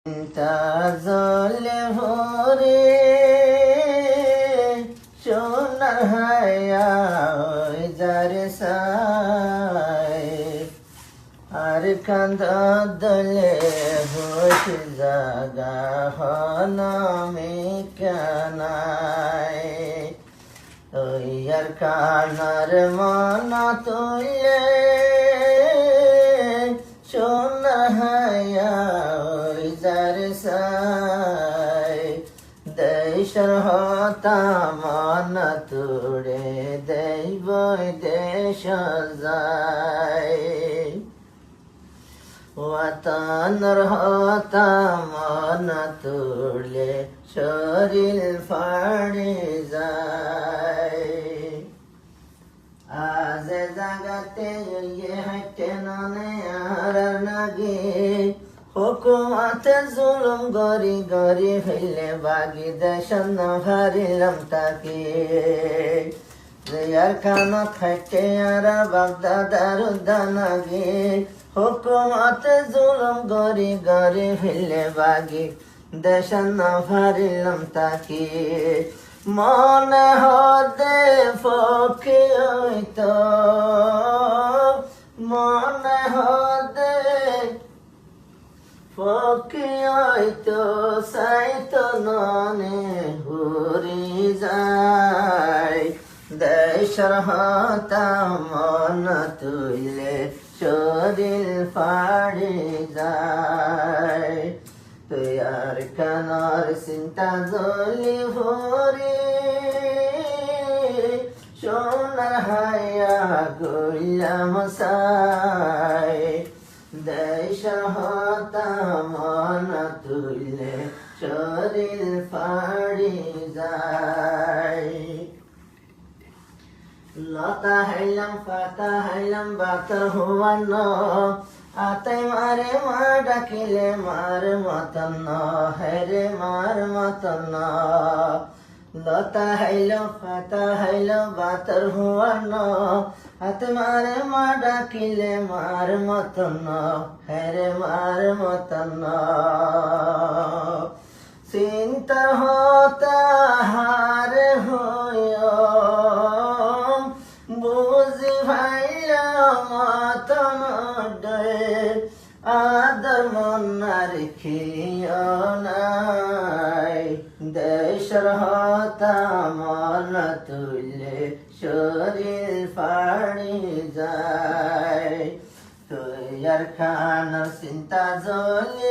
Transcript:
জলে ভরে সোনার হায় যার সাই আর কান্দ দলে হোশ জাগা হনমে কানাই ওই আর কানার মন তুলে সোনার হায়া যার সাই দেশর হতা মন তুড়ে দেব দেশ যায় ওয়াতানর হতা মন তুড়লে শরীর ফাড়ে যায় আজ জাগাতে ইয়ে হাইটে ননে আর নাগে হুকুমাতে জুলুম গরি গরি হইলে বাগি দেশন হারিলাম তাকে আর খানা খাইতে আর বাগদাদার উদ্যানাগে হুকুমাতে জুলুম গরি গরি হইলে বাগি দেশন হারিলাম তাকে মনে হতে ফকি হইতো মনে হতে ফকি হইতো সাইতো ননে ঘুরি যায় দেশর হতা মন তুলে শরীর ফাড়ি যায় তুই আর কানার চিন্তা জলি ভরে সোনার হায়া গইলাম সাই দেশর হতা মন তুলে শরীর ফাড়ি যায় লতা হাইলাম পাতা হাইলাম বাতর হুয়ান আতে মারে মা ডাকিলে মার মতন হেরে মার মতন লতা হাইলো পাতা হাইলো বাতর হুয়ান আতে মারে মা ডাকিলে মার মতন হেরে মার মতন চিন্তা হতা হার হইয় বুঝি ভাইয়া মতন আদর মন রেখিও নাই দেশর হতা মন তুলে শরীর ফাড়ি যায় তুই আর খানার চিন্তা জলে